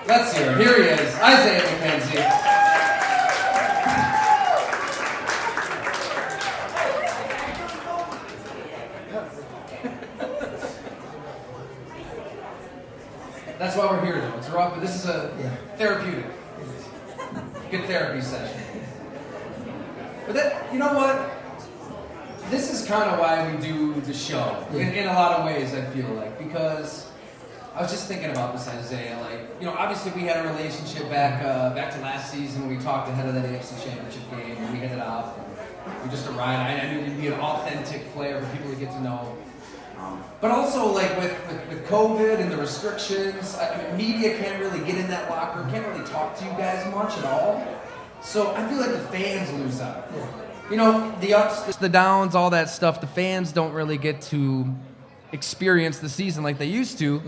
Let's hear it. Here he is, Isaiah McKenzie. That's why we're here, though. It's rough, but this is a therapeutic. Good therapy session. But that, you know what? This is kind of why we do the show, in a lot of ways, I feel like, because I was just thinking about this, Isaiah. Like, obviously we had a relationship back to last season when we talked ahead of that AFC Championship game, and we hit it off. And we just arrived. I knew you'd be an authentic player for people to get to know. But also, like, with COVID and the restrictions, media can't really get in that locker room, can't really talk to you guys much at all. So I feel like the fans lose out. The ups, the downs, all that stuff, the fans don't really get to experience the season like they used to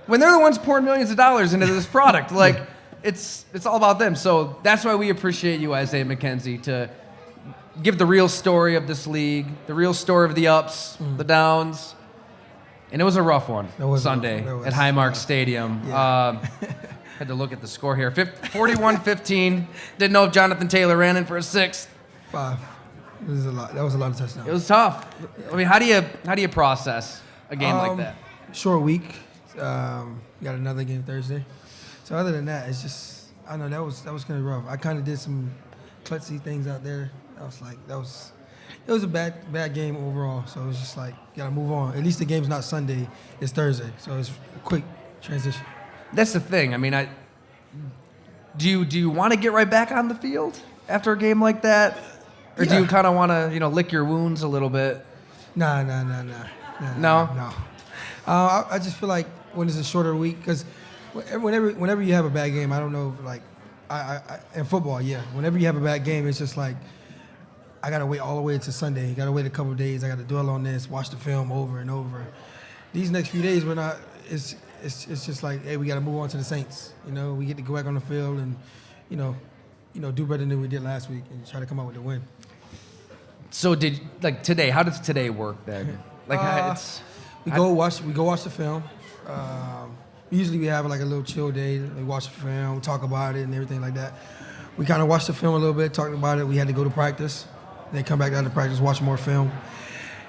when they're the ones pouring millions of dollars into this product. Like, it's all about them. So that's why we appreciate you, Isaiah McKenzie, to give the real story of this league, the real story of the ups, the downs. And it was a rough one Sunday at Highmark Stadium. Yeah. Had to look at the score here. 41-15. Didn't know if Jonathan Taylor ran in for a sixth. 5. That was a lot of touchdowns. It was tough. I mean, how do you process a game like that? Short week. We got another game Thursday. So other than that, it's just, I know that was kind of rough. I kind of did some klutzy things out there. I was like, it was a bad game overall. So it was just like, gotta move on. At least the game's not Sunday, it's Thursday. So it's a quick transition. That's the thing. I mean, do you want to get right back on the field after a game like that? Or do you kind of want to, lick your wounds a little bit? No. No? I just feel like when it's a shorter week, because whenever you have a bad game, I don't know, like, in football, whenever you have a bad game, it's just like, I got to wait all the way to Sunday. You got to wait a couple of days. I got to dwell on this, watch the film over and over. These next few days, it's just like, hey, we got to move on to the Saints. We get to go back on the field and, do better than we did last week and try to come out with a win. So today, how does today work then? Like, we go watch the film. Usually we have like a little chill day. We watch the film, talk about it and everything like that. We kind of watched the film a little bit, talked about it. We had to go to practice. Then come back down to practice, watch more film.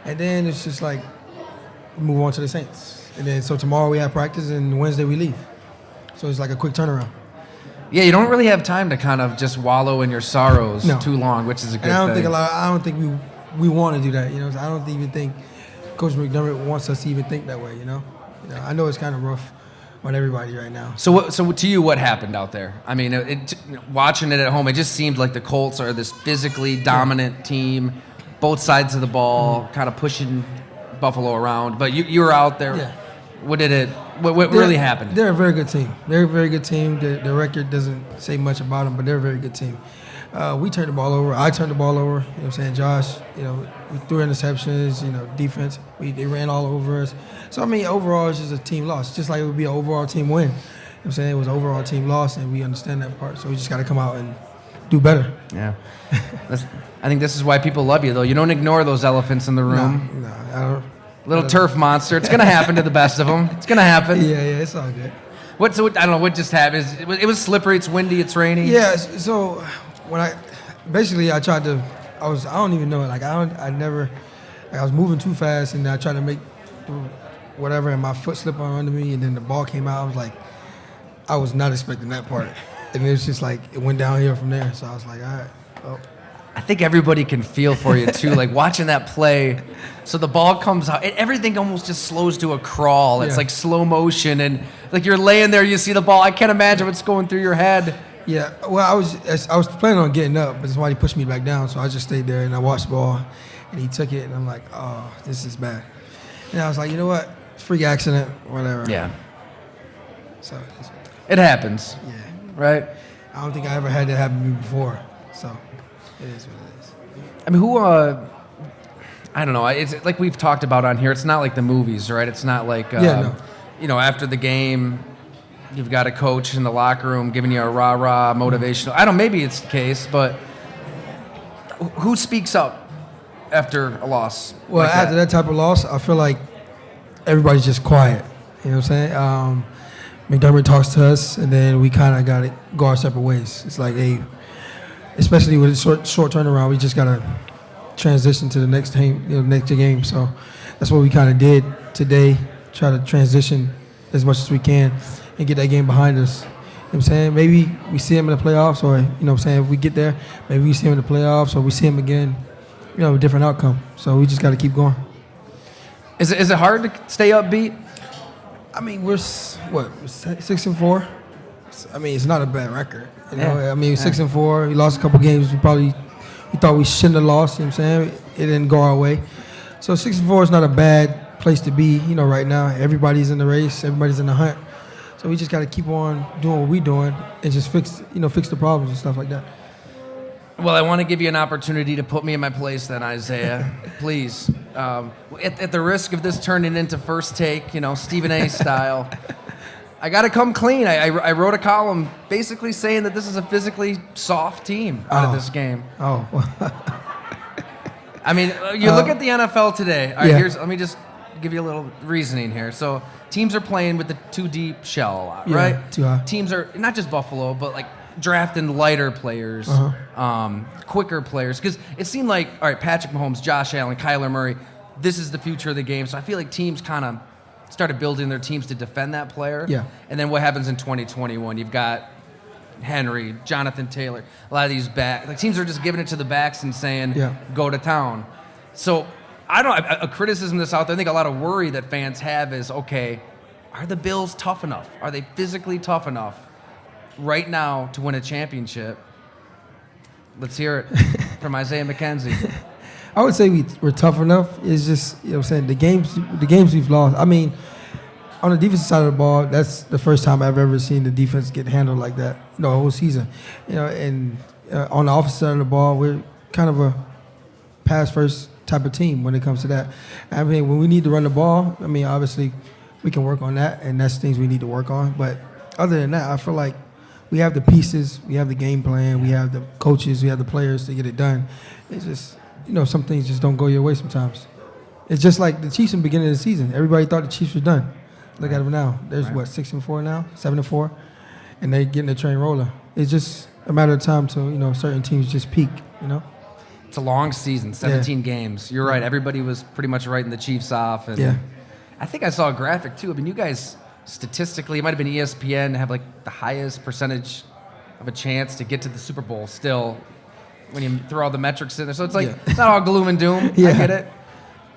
And then it's just like, we move on to the Saints. And then so tomorrow we have practice and Wednesday we leave. So it's like a quick turnaround. Yeah, you don't really have time to kind of just wallow in your sorrows too long, which is a good thing. I don't think we want to do that. I don't even think Coach Mcdermott wants us to even think that way. I know it's kind of rough on everybody right now. So to you, what happened out there? I mean, watching it at home, it just seemed like the Colts are this physically dominant team, both sides of the ball, kind of pushing Buffalo around. But you were out there. Yeah. What really happened? They're a very good team. They're a very good team. The record doesn't say much about them, but they're a very good team. We turned the ball over. I turned the ball over. You know what I'm saying? Josh, we threw interceptions, defense. They ran all over us. So, I mean, overall, it's just a team loss. Just like it would be an overall team win. You know what I'm saying? It was an overall team loss, and we understand that part. So we just got to come out and do better. Yeah. I think this is why people love you, though. You don't ignore those elephants in the room. No, I don't. Little turf monster. It's going to happen to the best of them. It's going to happen. Yeah, it's all good. I don't know, what just happened? It was slippery, it's windy, it's raining. Yeah, so when I don't even know, like I was moving too fast and I tried to make whatever and my foot slipped on under me and then the ball came out. I was not expecting that part. And it was just like, it went downhill from there. So I was like, all right. Oh. I think everybody can feel for you too, like watching that play. So the ball comes out, and everything almost just slows to a crawl. It's like slow motion, and like you're laying there, you see the ball. I can't imagine what's going through your head. Yeah, well, I was planning on getting up, but somebody pushed me back down, so I just stayed there and I watched the ball, and he took it, and I'm like, oh, this is bad. And I was like, you know what? Freak accident, whatever. Yeah. So it happens. Yeah. Right. I don't think I ever had that happen to me before, so. It is what it is. I mean, I don't know. It's like we've talked about on here. It's not like the movies, right? It's not like, after the game, you've got a coach in the locker room giving you a rah-rah motivational. I don't know, maybe it's the case, but who speaks up after a loss? Well, like after that type of loss, I feel like everybody's just quiet. You know what I'm saying? McDermott talks to us, and then we kind of got to go our separate ways. It's like, hey, especially with a short turnaround, we just got to transition to the next game. So that's what we kind of did today, try to transition as much as we can and get that game behind us. You know what I'm saying? Maybe we see him in the playoffs, or, you know what I'm saying, if we get there, maybe we see him in the playoffs, or we see him again, a different outcome. So we just got to keep going. Is it hard to stay upbeat? I mean, we're 6-4. I mean, it's not a bad record. You know, I mean, 6-4. We lost a couple games. We thought we shouldn't have lost. You know what I'm saying? It didn't go our way. So 6-4 is not a bad place to be. Right now, everybody's in the race. Everybody's in the hunt. So we just got to keep on doing what we're doing and just fix the problems and stuff like that. Well, I want to give you an opportunity to put me in my place then, Isaiah. Please. At the risk of this turning into First Take, Stephen A. style, I got to come clean. I wrote a column basically saying that this is a physically soft team out of this game. Oh. I mean, you look at the NFL today. All right, let me just give you a little reasoning here. So teams are playing with the too deep shell a lot, right? Too high. Teams are, not just Buffalo, but like drafting lighter players, quicker players. Because it seemed like, all right, Patrick Mahomes, Josh Allen, Kyler Murray, this is the future of the game. So I feel like teams kind of started building their teams to defend that player. Yeah. And then what happens in 2021? You've got Henry, Jonathan Taylor, a lot of these teams are just giving it to the backs and saying, go to town. So a criticism that's out there, I think a lot of worry that fans have is, okay, are the Bills tough enough? Are they physically tough enough right now to win a championship? Let's hear it from Isaiah McKenzie. I would say we're tough enough. It's just, what I'm saying, the games we've lost. I mean, on the defensive side of the ball, that's the first time I've ever seen the defense get handled like that, the whole season. And on the offensive side of the ball, we're kind of a pass-first type of team when it comes to that. I mean, when we need to run the ball, I mean, obviously we can work on that, and that's things we need to work on. But other than that, I feel like we have the pieces, we have the game plan, we have the coaches, we have the players to get it done. It's just, some things just don't go your way sometimes. It's just like the Chiefs in the beginning of the season. Everybody thought the Chiefs were done. Look at them now. There's 6-4 now, 7-4, and they're getting the train rolling. It's just a matter of time till certain teams just peak. It's a long season, 17 games. You're right. Everybody was pretty much writing the Chiefs off. And I think I saw a graphic too. I mean, you guys statistically, it might have been ESPN, have like the highest percentage of a chance to get to the Super Bowl still when you throw all the metrics in there. So it's like it's not all gloom and doom. I get it.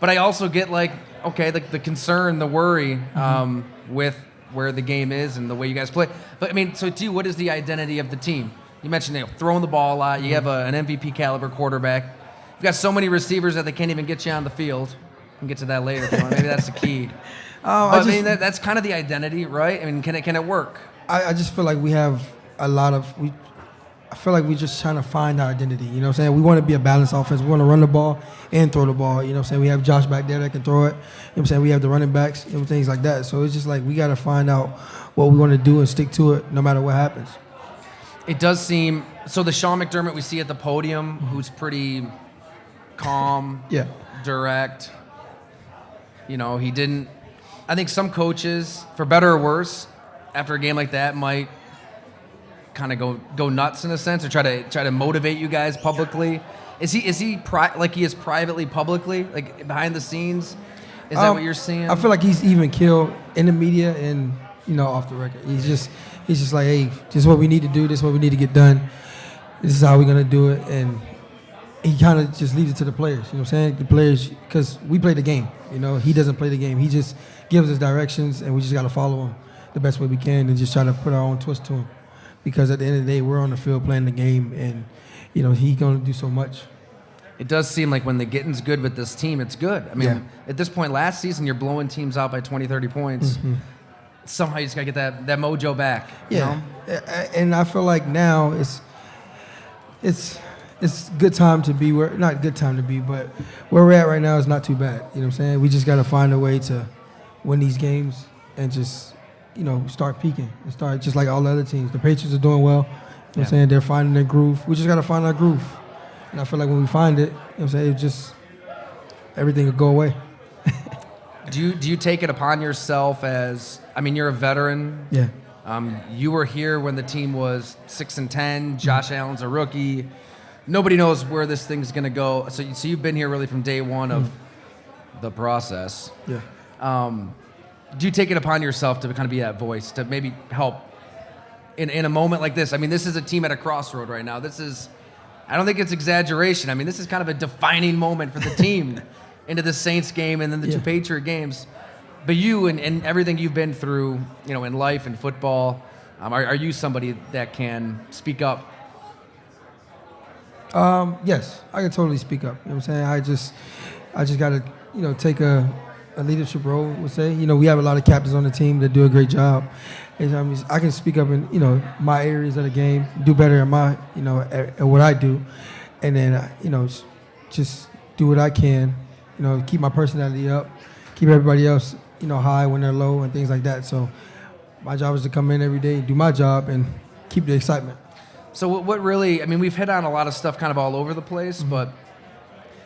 But I also get the concern, the worry with where the game is and the way you guys play. But I mean, so to you, what is the identity of the team? You mentioned throwing the ball a lot. You have an MVP caliber quarterback. You've got so many receivers that they can't even get you on the field. We can get to that later. Maybe that's the key. I mean, that's kind of the identity, right? I mean, can it work? I just feel like we have a lot of I feel like we're just trying to find our identity. You know what I'm saying? We want to be a balanced offense. We want to run the ball and throw the ball. You know what I'm saying? We have Josh back there that can throw it. You know what I'm saying? We have the running backs and things like that. So it's just like we got to find out what we want to do and stick to it no matter what happens. It does seem – so the Sean McDermott we see at the podium, who's pretty calm, direct, he didn't – I think some coaches, for better or worse, after a game like that might – kind of go nuts in a sense, or try to motivate you guys publicly. Is he like he is privately, publicly, like behind the scenes? Is that what you're seeing? I feel like he's even killed in the media and off the record. He's just like, hey, this is what we need to do. This is what we need to get done. This is how we're gonna do it. And he kind of just leaves it to the players. You know what I'm saying? The players, because we play the game. He doesn't play the game. He just gives us directions, and we just gotta follow him the best way we can and just try to put our own twist to him. Because at the end of the day, we're on the field playing the game, and he's going to do so much. It does seem like when the getting's good with this team, it's good. I mean, at this point last season, you're blowing teams out by 20, 30 points. Mm-hmm. Somehow you just got to get that mojo back. Yeah, and I feel like now it's good time to be where, not good time to be, but where we're at right now is not too bad. You know what I'm saying? We just got to find a way to win these games and just start peaking and start just like all the other teams. The Patriots are doing well. You know what I'm saying? They're finding their groove. We just got to find our groove. And I feel like when we find it, you know what I'm saying, it just, everything will go away. Do you take it upon yourself as, I mean, you're a veteran. Yeah. You were here when the team was 6-10. Josh Allen's a rookie. Nobody knows where this thing's going to go. So you've been here really from day one of the process. Yeah. Do you take it upon yourself to kind of be that voice, to maybe help in a moment like this? I mean, this is a team at a crossroad right now. I don't think it's exaggeration. I mean, this is kind of a defining moment for the team into the Saints game and then the two Patriot games. But you and everything you've been through, in life and football, are you somebody that can speak up? Yes, I can totally speak up. You know what I'm saying? I just got to, take a leadership role, we'll say. We have a lot of captains on the team that do a great job. And I can speak up in, my areas of the game, do better in my, at what I do. And then, just do what I can, keep my personality up, keep everybody else, high when they're low and things like that. So my job is to come in every day, do my job, and keep the excitement. So what really, we've hit on a lot of stuff kind of all over the place, but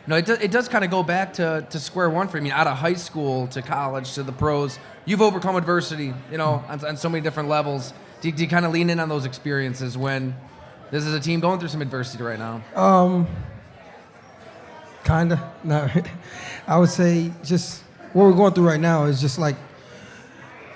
it does kind of go back to square one for you. Out of high school to college to the pros, you've overcome adversity, on so many different levels. Do you kind of lean in on those experiences when this is a team going through some adversity right now? Kind of. No, I would say just what we're going through right now is just like,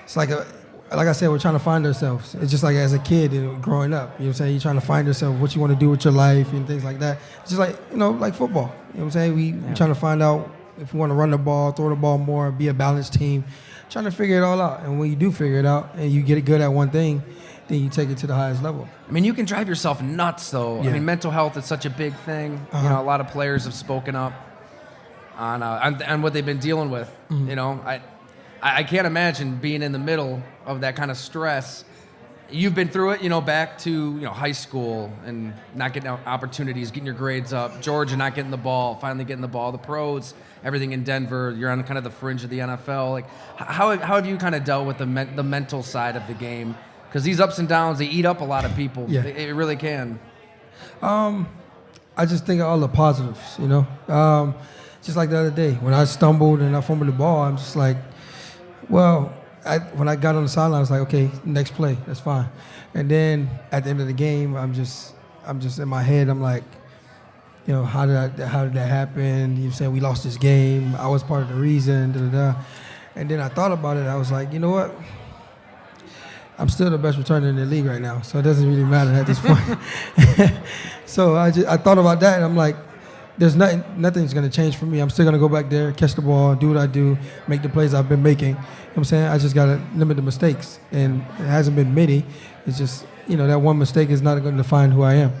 it's like I said, we're trying to find ourselves. It's just like as a kid growing up, you know what I'm saying? You're trying to find yourself, what you want to do with your life and things like that. It's just like, like football. You know what I'm saying? We're trying to find out if we want to run the ball, throw the ball more, be a balanced team, trying to figure it all out. And when you do figure it out and you get it good at one thing, then you take it to the highest level. You can drive yourself nuts, though. Yeah. Mental health is such a big thing. A lot of players have spoken up on what they've been dealing with. I can't imagine being in the middle of that kind of stress. You've been through it, back to high school and not getting opportunities, getting your grades up. Georgia not getting the ball, finally getting the ball. The pros, everything in Denver. You're on kind of the fringe of the NFL. Like, how have you kind of dealt with the mental side of the game? Because these ups and downs, they eat up a lot of people. Yeah. It really can. I just think of all the positives. Just like the other day when I stumbled and I fumbled the ball, I'm just like, well, when I got on the sideline, I was like, okay, next play, that's fine. And then at the end of the game, I'm just in my head, I'm like, how did that happen? You saying we lost this game? I was part of the reason. And then I thought about it. I was like, you know what? I'm still the best returner in the league right now, so it doesn't really matter at this point. So I thought about that, and I'm like, there's nothing's going to change for me. I'm still going to go back there, catch the ball, do what I do, make the plays I've been making. You know what I'm saying? I just got to limit the mistakes. And it hasn't been many. It's just, that one mistake is not going to define who I am.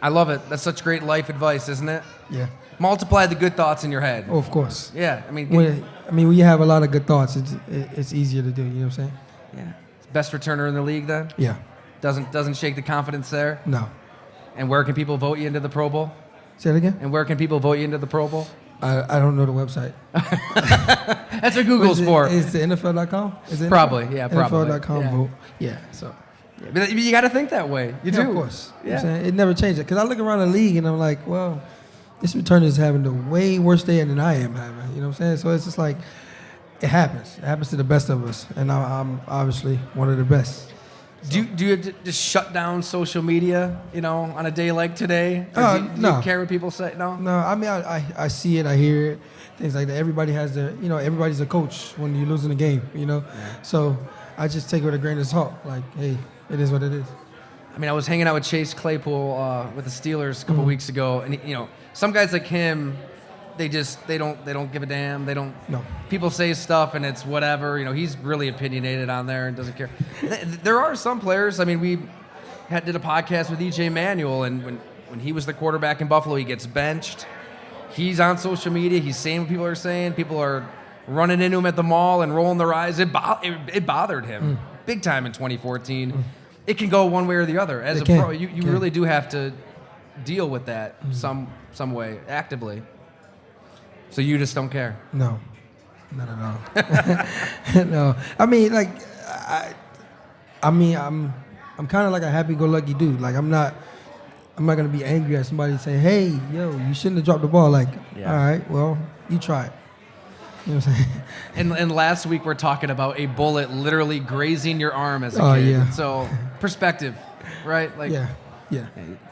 I love it. That's such great life advice, isn't it? Yeah. Multiply the good thoughts in your head. Oh, of course. Yeah. When you have a lot of good thoughts, it's easier to do. You know what I'm saying? Yeah. Best returner in the league then? Yeah. Doesn't shake the confidence there? No. And where can people vote you into the Pro Bowl? Say it again? And where can people vote you into the Pro Bowl? I don't know the website. That's what Google's for. Is it NFL.com? Is it probably, NFL? Yeah, probably. NFL.com vote. Yeah, so. Yeah, but you got to think that way. You do. Of course. Yeah. You know what I'm saying? It never changes. Because I look around the league and I'm like, well, this returner is having the way worse day than I am having. You know what I'm saying? So it's just like, it happens. It happens to the best of us. And I'm obviously one of the best. So. Do you just shut down social media, on a day like today? No. Do you care what people say? No? No, I see it, I hear it, things like that. Everybody has everybody's a coach when you're losing a game, Yeah. So I just take it with a grain of salt. Like, hey, it is what it is. I was hanging out with Chase Claypool with the Steelers a couple weeks ago, and some guys like him, they don't give a damn. They don't. No. People say stuff and it's whatever. He's really opinionated on there and doesn't care. There are some players. We did a podcast with E.J. Manuel, and when he was the quarterback in Buffalo, he gets benched. He's on social media. He's saying what people are saying. People are running into him at the mall and rolling their eyes. It bothered him big time in 2014. It can go one way or the other. As a pro, you really do have to deal with that some way actively. So you just don't care? No, not at all. No, I'm kind of like a happy-go-lucky dude. Like I'm not gonna be angry at somebody saying, "Hey, yo, you shouldn't have dropped the ball." Like, all right, well, you try it. You know what I'm saying? And last week we're talking about a bullet literally grazing your arm as a Oh, kid. yeah. So perspective, right? Like Yeah.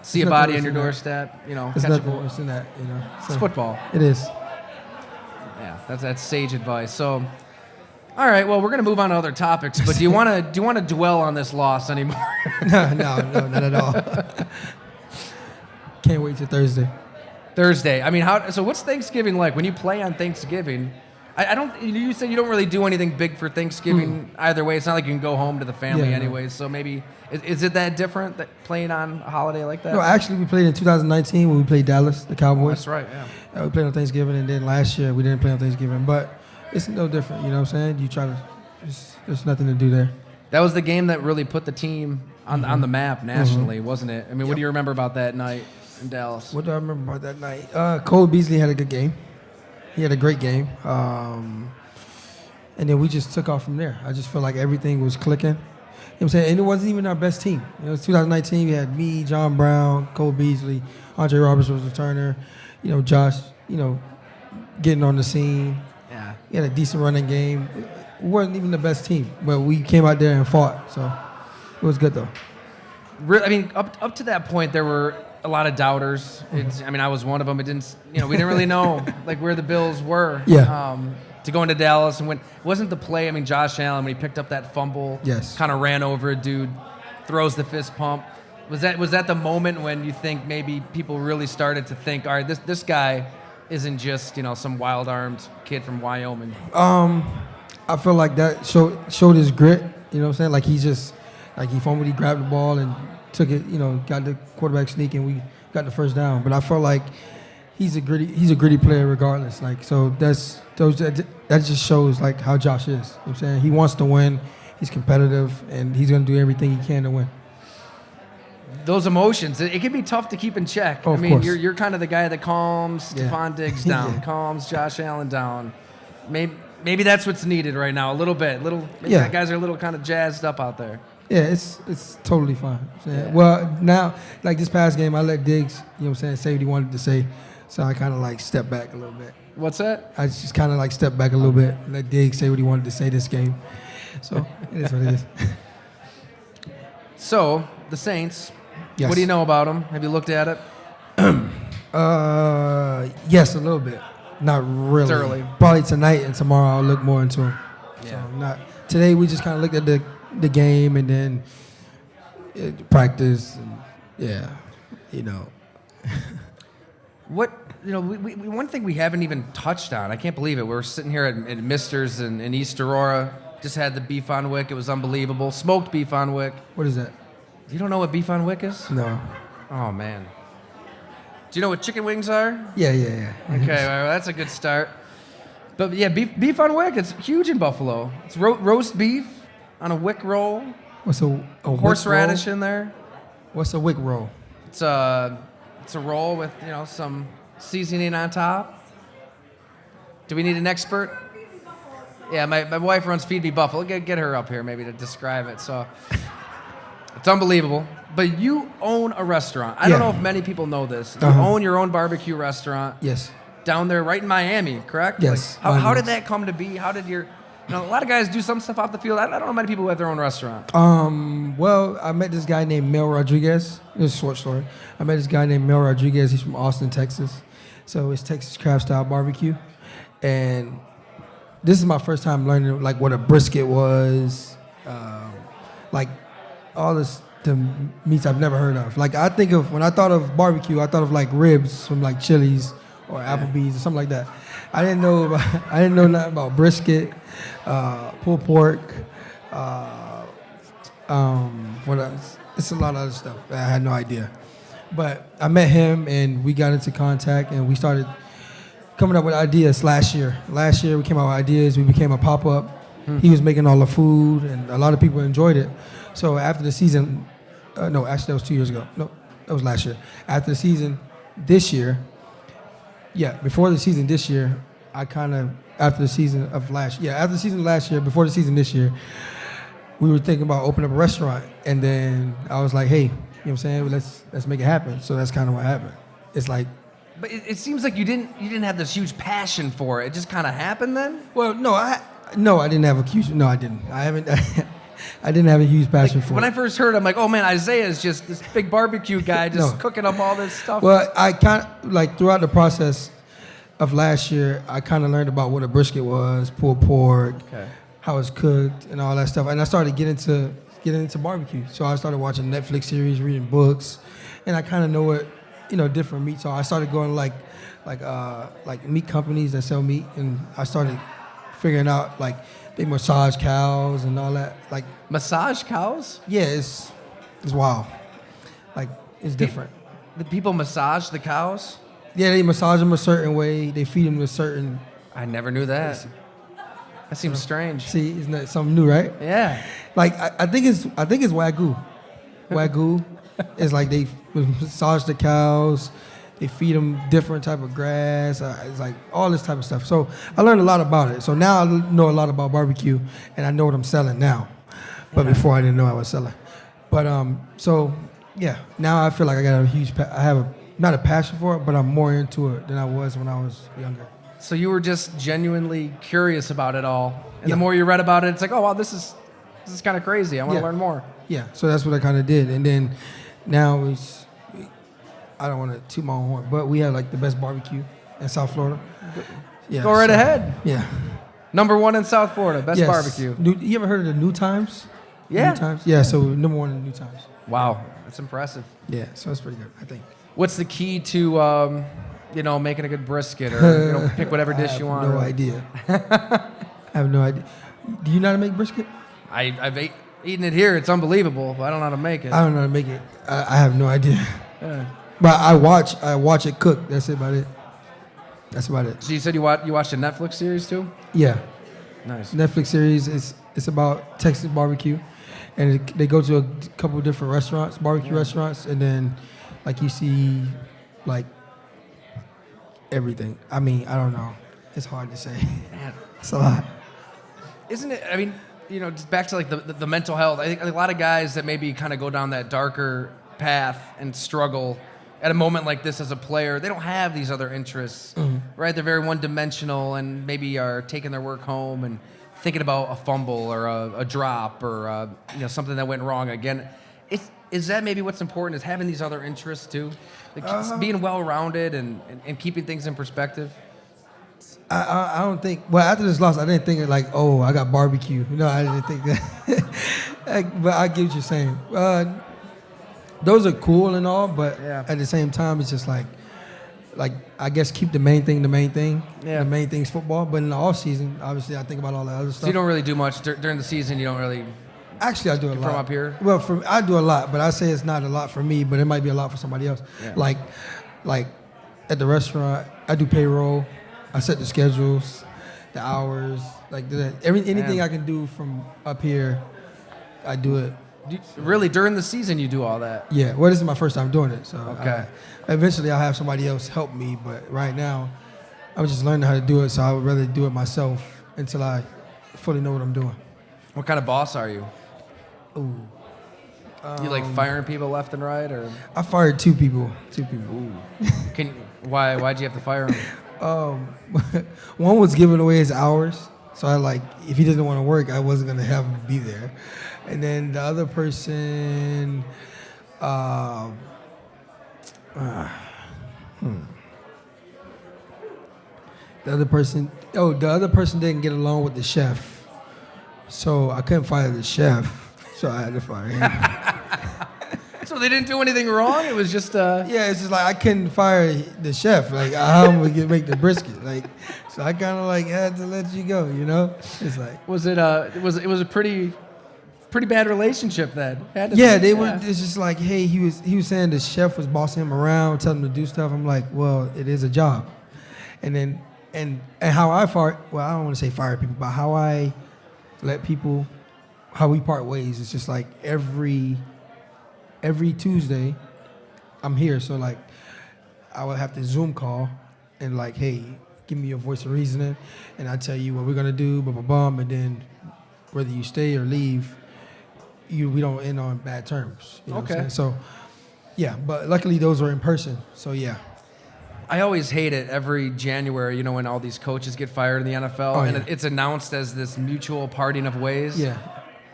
see a There's body nothing on your worse doorstep, you know, There's catch a nothing bullet. worse than that, you know. So It's football. It is. Yeah, that's sage advice. So, all right, well, we're gonna move on to other topics, but do you want to dwell on this loss anymore? No, not at all. Can't wait till Thursday. Thursday. I mean, so what's Thanksgiving like when you play on Thanksgiving? I don't. You said you don't really do anything big for Thanksgiving either way. It's not like you can go home to the family Yeah, no. anyways. So maybe is it that different that playing on a holiday like that? No, actually, we played in 2019 when we played Dallas, the Cowboys. That's right. Yeah. We played on Thanksgiving, and then last year we didn't play on Thanksgiving. But it's no different, you know what I'm saying? You try to, there's nothing to do there. That was the game that really put the team on the map nationally, wasn't it? I mean, what do you remember about that night in Dallas? What do I remember about that night? Cole Beasley had a good game. He had a great game. And then we just took off from there. I just felt like everything was clicking. You know what I'm saying? And it wasn't even our best team. You know, it was 2019. We had me, John Brown, Cole Beasley, Andre Roberts was a returner. You know, Josh, you know, getting on the scene. Yeah. He had a decent running game. We wasn't even the best team, but we came out there and fought. So it was good, though. I mean, up to that point, there were a lot of doubters. I mean, I was one of them. It didn't, we didn't really know like where the Bills were. Yeah. To go into Dallas and wasn't the play. I mean, Josh Allen when he picked up that fumble, Yes. kind of ran over a dude, throws the fist pump. Was that the moment when you think maybe people really started to think, all right, this guy isn't just some wild-armed kid from Wyoming? I feel like that showed his grit. You know what I'm saying? Like he fumbled, he grabbed the ball and took it. Got the quarterback sneak and we got the first down. But I felt like he's a gritty player regardless. Like so that just shows like how Josh is. You know what I'm saying? He wants to win. He's competitive and he's gonna do everything he can to win. Those emotions, it can be tough to keep in check. Oh, I mean, of course. you're kind of the guy that calms Stephon Diggs down, Yeah. calms Josh Allen down. Maybe that's what's needed right now, a little bit. Maybe Yeah. the guys are a little kind of jazzed up out there. Yeah, it's totally fine. Yeah. Well, now, like this past game, I let Diggs, say what he wanted to say. So I kind of like stepped back a little bit. What's that? I just kind of like stepped back a little bit, let Diggs say what he wanted to say this game. So it is what it is. So, the Saints, Yes. what do you know about them? Have you looked at it? Yes, a little bit. Not really. It's early. Probably tonight and tomorrow I'll look more into him. Yeah. So not today. We just kind of looked at the game and then practice. And, What one thing we haven't even touched on. I can't believe it. We're sitting here at Mister's in East Aurora. Just had the beef on wick. It was unbelievable. Smoked beef on wick. What is that? You don't know what beef on wick is? No. Oh man. Do you know what chicken wings are? Yeah. Okay, well, that's a good start. But yeah, beef on wick. It's huge in Buffalo. It's roast beef on a wick roll. What's a Horseradish wick roll? in there. What's a wick roll? It's a roll with some seasoning on top. Do we need an expert? Yeah, my wife runs Feed Me Buffalo. Get her up here maybe to describe it. So it's unbelievable. But you own a restaurant. I don't know if many people know this. You own your own barbecue restaurant. Yes. Down there, right in Miami, correct? Yes. Like, how did that come to be? How did a lot of guys do some stuff off the field. I don't know many people who have their own restaurant. Well, I met this guy named Mel Rodriguez. It's a short story. I met this guy named Mel Rodriguez. He's from Austin, Texas. So it's Texas crab style barbecue. And this is my first time learning like what a brisket was, like all the meats I've never heard of. Like when I thought of barbecue, I thought of like ribs from like Chili's or Applebee's or something like that. I didn't know nothing about brisket, pulled pork, what else? It's a lot of other stuff that I had no idea. But I met him and we got into contact and we started coming up with ideas last year. Last year we came up with ideas. We became a pop-up. He was making all the food and a lot of people enjoyed it. So after the season, no, actually that was 2 years ago. No, that was last year. After the season this year, before the season this year, after the season last year, before the season this year, we were thinking about opening up a restaurant. And then I was like, hey, you know what I'm saying? Let's make it happen. So that's kind of what happened. It's like But it seems like you didn't have this huge passion for it. It just kind of happened then? Well, no, I didn't have a huge. No, I didn't. I haven't. I didn't have a huge passion for it. When I first heard it, I'm like, oh man, Isaiah is just this big barbecue guy just cooking up all this stuff. Well, I kind of, like, throughout the process of last year, I kind of learned about what a brisket was, pulled pork, how it's cooked, and all that stuff. And I started getting into barbecue. So I started watching Netflix series, reading books, and I kind of know what, different meats are. I started going like meat companies that sell meat, and I started figuring out like they massage cows and all that. Like massage cows? Yeah, it's wild. Like it's different. The people massage the cows? Yeah, they massage them a certain way. They feed them a certain. I never knew that. That seems strange. See, isn't that something new, right? Yeah. Like I think it's Wagyu. Wagyu is like they massage the cows. They feed them different type of grass. It's like all this type of stuff. So I learned a lot about it. So now I know a lot about barbecue, and I know what I'm selling now. But before I didn't know I was selling. But so yeah, now I feel like I got a huge. I have not a passion for it, but I'm more into it than I was when I was younger. So you were just genuinely curious about it all, and the more you read about it, it's like, oh wow, this is kind of crazy. I want to learn more. Yeah, so that's what I kind of did, and then now I don't want to toot my own horn, but we have like the best barbecue in South Florida. Yeah, go right ahead. Yeah, number one in South Florida, best barbecue. You ever heard of the New Times? Yeah. New Times. Yeah, so we're number one in the New Times. Wow, that's impressive. Yeah, so that's pretty good, I think. What's the key to making a good brisket, or pick whatever dish you want? No idea. I have no idea. Do you know how to make brisket? I've eaten it here. It's unbelievable, but I don't know how to make it. I don't know how to make it. I have no idea. Yeah. But I watch it cook. That's about it. That's about it. So you said you watched a Netflix series too? Yeah. Nice. Netflix series. It's about Texas barbecue, and they go to a couple of different restaurants, barbecue restaurants, and then like you see like everything. I mean, I don't know. It's hard to say. It's a lot. Isn't it? I mean, just back to like the mental health. I think a lot of guys that maybe kind of go down that darker path and struggle at a moment like this as a player, they don't have these other interests, right? They're very one-dimensional and maybe are taking their work home and thinking about a fumble or a drop or something that went wrong again. Is that maybe what's important, is having these other interests too? Like being well-rounded and keeping things in perspective? I don't think, well, after this loss, I didn't think like, oh, I got barbecue. No, I didn't think that. But I get what you're saying. Those are cool and all, but at the same time, it's just like I guess keep the main thing. Yeah. The main thing's football. But in the off season, obviously, I think about all that other stuff. So you don't really do much during the season. You don't really. Actually, I do a lot. From up here? Well, I do a lot, but I say it's not a lot for me, but it might be a lot for somebody else. Yeah. Like at the restaurant, I do payroll. I set the schedules, the hours, like anything I can do from up here, I do it. Really, during the season, you do all that? Yeah. Well, this is my first time doing it, so okay. Eventually, I'll have somebody else help me, but right now, I'm just learning how to do it, so I would rather do it myself until I fully know what I'm doing. What kind of boss are you? Ooh. You like firing people left and right, or? I fired two people. Ooh. Why'd you have to fire them? One was giving away his hours, so if he didn't want to work, I wasn't gonna have him be there. And then the other person, the other person didn't get along with the chef, so I couldn't fire the chef. So I had to fire him. So they didn't do anything wrong? It was just Yeah, it's just like I couldn't fire the chef. Like how am I gonna make the brisket? Like, so I kind of had to let you go. It's like it was a pretty bad relationship then. It's just like, hey, he was saying the chef was bossing him around, telling him to do stuff. I'm like, well, it is a job. And then and how I fire. Well, I don't want to say fire people, but how I let people. How we part ways. It's just like every Tuesday, I'm here. So I would have to Zoom call and hey, give me your voice of reasoning, and I tell you what we're gonna do, and then whether you stay or leave, we don't end on bad terms. You know what I'm saying? So, yeah. But luckily those were in person. So yeah. I always hate it every January, you know, when all these coaches get fired in the NFL, and it's announced as this mutual parting of ways. Yeah.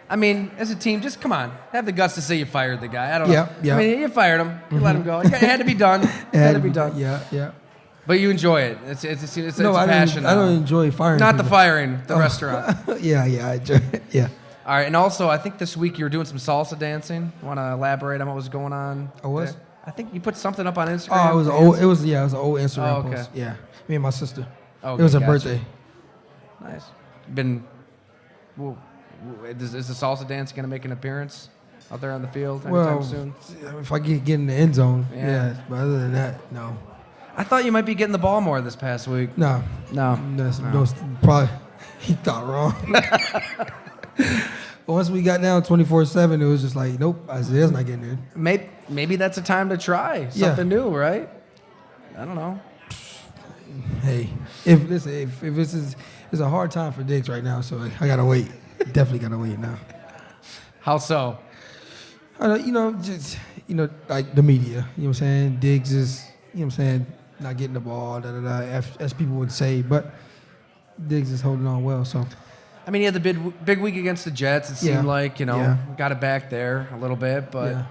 I mean, as a team, just come on. Have the guts to say you fired the guy. I don't know. Yeah. I mean, you fired him. You let him go. It had to be done. It had to be done. Yeah. But you enjoy it. It's a passion. I don't enjoy firing Not people. the firing, the restaurant. Yeah, I enjoy it. Yeah. All right, and also, I think this week you were doing some salsa dancing. Want to elaborate on what was going on? I was? there? I think you put something up on Instagram. Oh, it was an old Instagram okay. post. Yeah. Me and my sister. Okay, it was her gotcha. birthday. Nice. Is the salsa dance going to make an appearance out there on the field anytime soon? If I get in the end zone, Yeah. But other than that, no. I thought you might be getting the ball more this past week. No. Probably he thought wrong. But once we got down 24-7, it was just like, nope, Isaiah's not getting in. Maybe that's a time to try something new, right? I don't know. Hey, it's a hard time for Diggs right now, so I gotta wait. Definitely gotta wait now. How so? Like the media. You know what I'm saying? Diggs is, you know what I'm saying, not getting the ball, as people would say, but Diggs is holding on well, so. I mean, he had the big week against the Jets. It seemed like, got it back there a little bit, but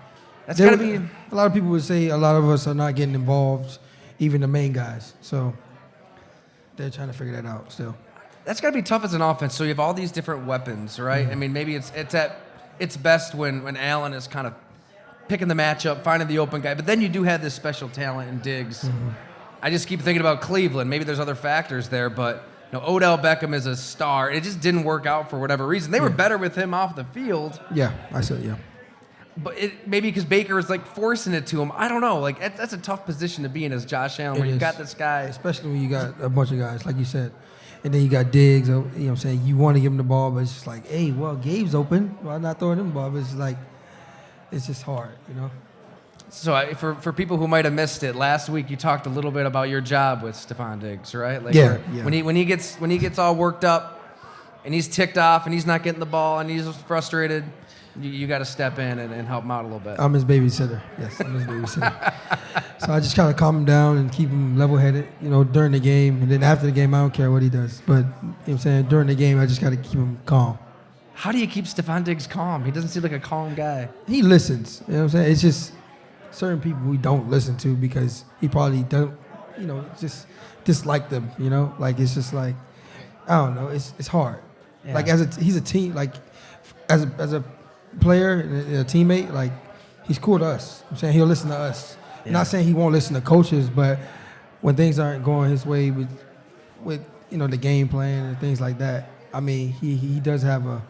that's got to be. A lot of people would say a lot of us are not getting involved, even the main guys. So they're trying to figure that out still. That's got to be tough as an offense. So you have all these different weapons, right? Mm-hmm. I mean, maybe it's at its best when Allen is kind of picking the matchup, finding the open guy, but then you do have this special talent in Diggs. Mm-hmm. I just keep thinking about Cleveland. Maybe there's other factors there, but. Odell Beckham is a star. It just didn't work out for whatever reason. They were better with him off the field. Yeah, I said, yeah. But maybe because Baker is forcing it to him. I don't know. That's a tough position to be in as Josh Allen, where you've got this guy. Especially when you got a bunch of guys, like you said. And then you got Diggs, you know what I'm saying? You want to give him the ball, but it's just like, hey, well, Gabe's open. Why not throwing him the ball? But it's like, it's just hard, you know? So for people who might have missed it, last week you talked a little bit about your job with Stephon Diggs, right? Yeah. When he gets all worked up and he's ticked off and he's not getting the ball and he's frustrated, you got to step in and help him out a little bit. I'm his babysitter. Yes, I'm his babysitter. So I just kind of calm him down and keep him level-headed, during the game. And then after the game, I don't care what he does. But, you know what I'm saying, during the game, I just got to keep him calm. How do you keep Stephon Diggs calm? He doesn't seem like a calm guy. He listens. You know what I'm saying? It's just certain people we don't listen to because he probably don't, just dislike them, it's just like, I don't know, it's hard. Yeah. He's a team, as a player and a teammate, he's cool to us. I'm saying he'll listen to us. Yeah. Not saying he won't listen to coaches, but when things aren't going his way with the game plan and things like that, I mean, he does have a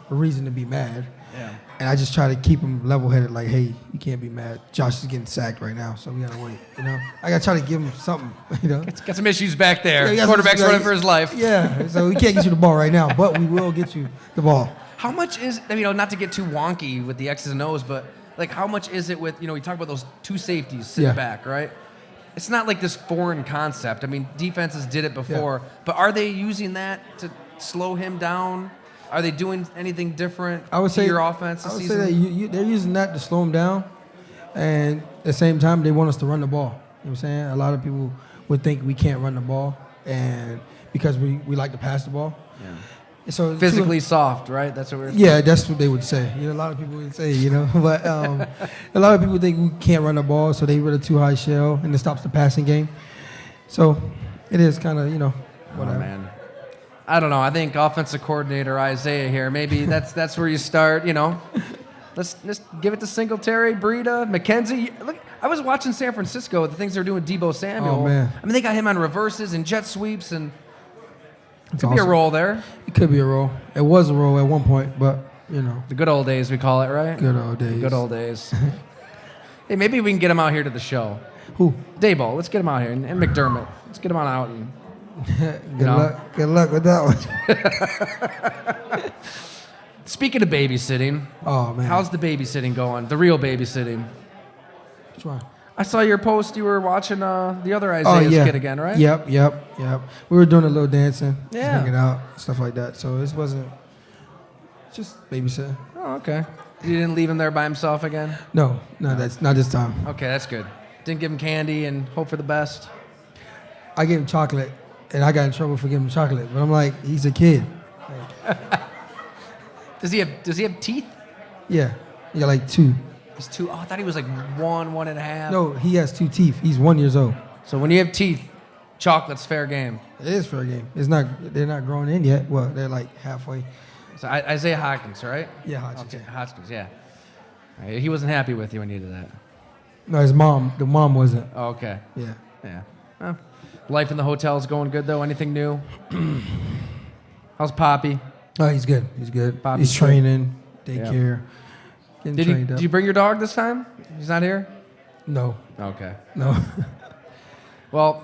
reason to be mad. Yeah. And I just try to keep him level-headed, like, hey, you can't be mad. Josh is getting sacked right now, so we got to wait, I got to try to give him something, Got some issues back there. Yeah, quarterback's running for his life. Yeah, so we can't get you the ball right now, but we will get you the ball. How much is, not to get too wonky with the X's and O's, but, how much is it with, we talk about those two safeties sitting back, right? It's not like this foreign concept. I mean, defenses did it before, but are they using that to slow him down? Are they doing anything different to your offense this season? I would say that they're using that to slow them down, and at the same time, they want us to run the ball. You know what I'm saying? A lot of people would think we can't run the ball, and because we like to pass the ball. Yeah. So physically soft, right? That's what we're saying. Yeah, that's what they would say. A lot of people would say, but a lot of people think we can't run the ball, so they run a too high shell, and it stops the passing game. So it is kind of, whatever. Oh, man. I don't know. I think offensive coordinator Isaiah here. Maybe that's where you start. Let's just give it to Singletary, Breida, McKenzie. Look, I was watching San Francisco. The things they're doing with Deebo Samuel. Oh man! I mean, they got him on reverses and jet sweeps, and it could be a role there. It could be a role. It was a role at one point, but the good old days we call it, right? Good old days. Good old days. Hey, maybe we can get him out here to the show. Who? Daboll. Let's get him out here, and McDermott. Let's get him on out and. Good luck with that one. Speaking of babysitting, oh man, how's the babysitting going? The real babysitting. Which one? I saw your post. You were watching the other Isaiah's kid again, right? Yep. We were doing a little dancing, hanging out, stuff like that. So this wasn't just babysitting. Oh, okay. You didn't leave him there by himself again? No, that's not this time. Okay, that's good. Didn't give him candy and hope for the best? I gave him chocolate, and I got in trouble for giving him chocolate. But I'm like, he's a kid. Does he have teeth? Yeah, he got like 2. He's 2. Oh, I thought he was like 1.5. No, he has 2 teeth. He's 1 year old. So when you have teeth, chocolate's fair game. It is fair game. It's not. They're not growing in yet. Well, they're like halfway. So Isaiah Hodgins, right? Yeah, Hodgins. Okay, Hodgins, yeah. He wasn't happy with you when you did that. No, his mom. The mom wasn't. Oh, okay. Yeah. Yeah. Well, life in the hotel is going good, though. Anything new? How's Poppy? Oh, he's good. He's good. Poppy's He's training, daycare, getting Did trained up. you bring your dog this time? He's not here? No. Okay. No. Well,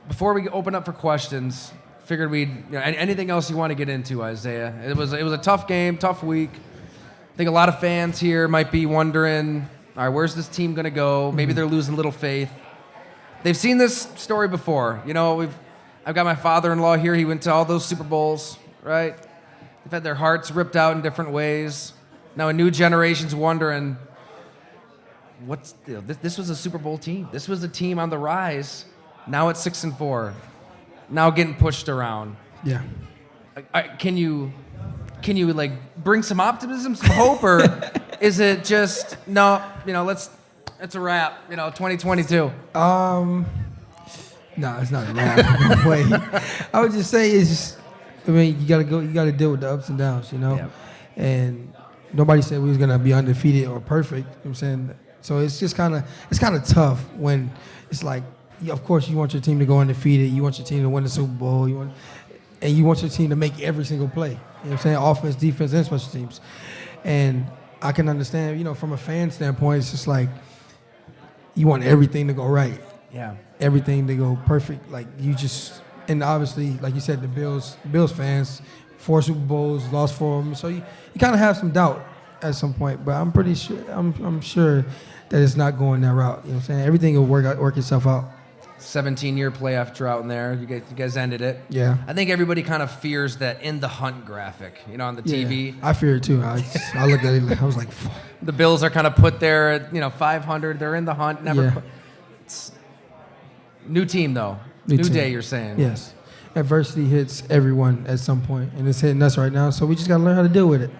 before we open up for questions, figured anything else you want to get into, Isaiah? It was a tough game, tough week. I think a lot of fans here might be wondering, all right, where's this team going to go? Maybe they're losing a little faith. They've seen this story before. I've got my father-in-law here. He went to all those Super Bowls, right? They've had their hearts ripped out in different ways. Now a new generation's wondering, this was a Super Bowl team. This was a team on the rise. Now it's 6-4. Now getting pushed around. Yeah. Can you like bring some optimism, some hope, or is it just no? It's a wrap. 2022. No, it's not a wrap. No way. I would just say it's just. I mean, you gotta deal with the ups and downs, Yep. And nobody said we was gonna be undefeated or perfect. You know what I'm saying? So it's just kind of tough when it's like, of course you want your team to go undefeated, you want your team to win the Super Bowl, you want your team to make every single play. You know what I'm saying? Offense, defense, and special teams. And I can understand, from a fan standpoint, it's just like you want everything to go right. Yeah. Everything to go perfect. Like and obviously, like you said, the Bills fans, 4 Super Bowls, lost 4 of them. So you kind of have some doubt at some point. But I'm pretty sure, I'm sure that it's not going that route. You know what I'm saying? Everything will work itself out. 17-year playoff drought in there. You guys ended it. Yeah. I think everybody kind of fears that in the hunt graphic, on the TV. I fear it too. I looked at it. I was like, The Bills are kind of put there at 500. They're in the hunt. It's new team though. New team. day. You're saying. Yes. Adversity hits everyone at some point, and it's hitting us right now. So we just got to learn how to deal with it.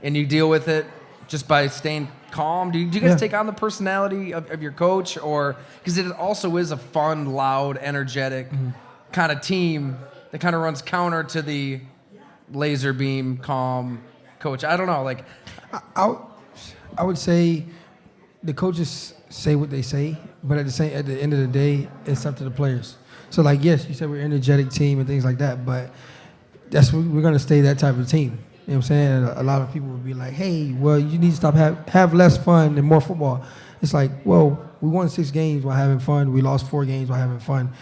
And you deal with it just by staying calm. Do you guys take on the personality of your coach, or because it also is a fun, loud, energetic kind of team that kind of runs counter to the laser beam, calm coach? I don't know. Like, I would say the coaches say what they say, but at the end of the day, it's up to the players. So, like, yes, you said we're an energetic team and things like that, but we're going to stay that type of team. You know what I'm saying? A lot of people would be like, hey, well, you need to stop have less fun and more football. It's like, well, we won 6 games while having fun. We lost 4 games while having fun.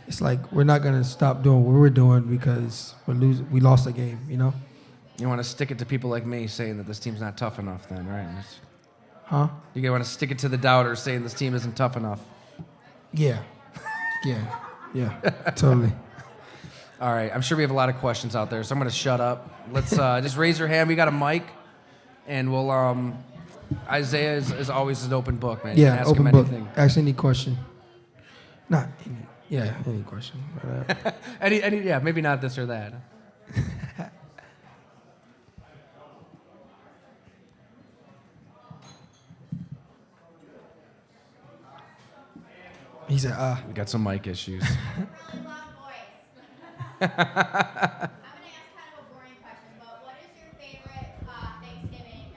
It's like we're not going to stop doing what we're doing because we lost a game, You want to stick it to people like me saying that this team's not tough enough then, right? Huh? You want to stick it to the doubters saying this team isn't tough enough. Yeah. Yeah, totally. All right, I'm sure we have a lot of questions out there, so I'm going to shut up. Let's just raise your hand. We got a mic, and we'll. Isaiah is always an open book, man. You can ask open him book. anything. Ask any question. Any question. any, maybe not this or that. He said, We got some mic issues. Really loud voice. I'm going to ask kind of a boring question, but what is your favorite Thanksgiving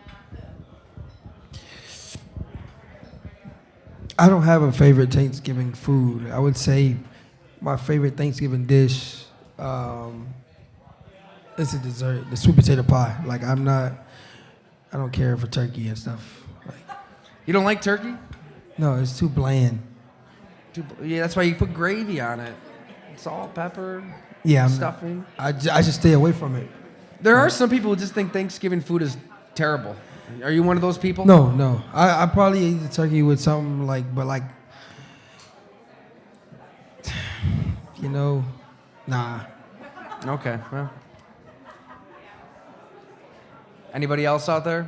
food? I don't have a favorite Thanksgiving food. I would say my favorite Thanksgiving dish is a dessert, the sweet potato pie. Like, I don't care for turkey and stuff. Like, You don't like turkey? no, it's too bland. Yeah, that's why you put gravy on it. Salt, pepper, Yeah, stuffing. I just stay away from it. There are some people who just think Thanksgiving food is terrible. Are you one of those people? No. I probably eat the turkey with something nah. Okay, well. Anybody else out there?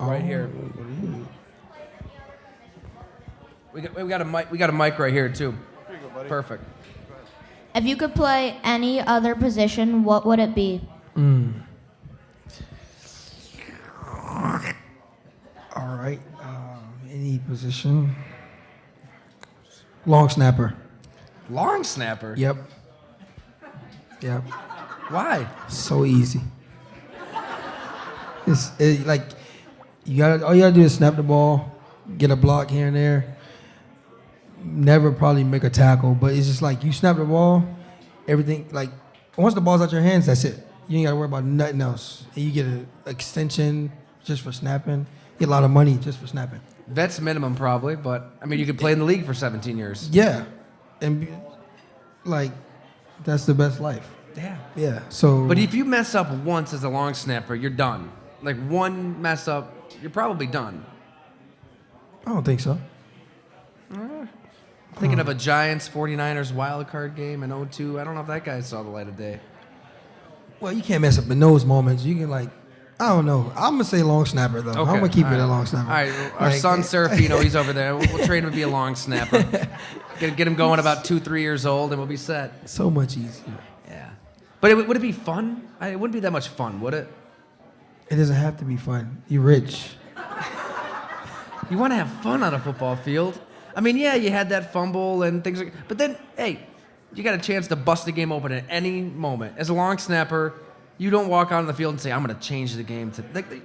right here. We got a mic. We got a mic right here too. Here you go, buddy. Perfect. If you could play any other position, what would it be? All right. Any position. Long snapper. Long snapper. Yep. Why? So easy. Like all you gotta do is snap the ball, get a block here and there. Never probably make a tackle, but it's just like you snap the ball, everything like once the ball's out your hands, that's it. You ain't gotta worry about nothing else. And you get an extension just for snapping. You get a lot of money just for snapping. Vets minimum probably, but I mean you could play in the league for 17 years. Yeah, and like that's the best life. Yeah. So. But if you mess up once as a long snapper, you're done. Like one mess up, you're probably done. I don't think so. Thinking of a Giants 49ers wild card game in 02. I don't know if that guy saw the light of day. Well, you can't mess up in those moments. You can like, I don't know. I'm gonna say long snapper though. Okay. I'm gonna keep All it right. a long snapper. All right, our son Serafino, he's over there. We'll train him to be a long snapper. Get him going about 2-3 years old, and we'll be set. So much easier. Yeah. But would it be fun? It wouldn't be that much fun, would it? It doesn't have to be fun. You're rich. You want to have fun on a football field. I mean, yeah, you had that fumble and things like. But then, hey, you got a chance to bust the game open at any moment. As a long snapper, you don't walk out on the field and say, "I'm going to change the game."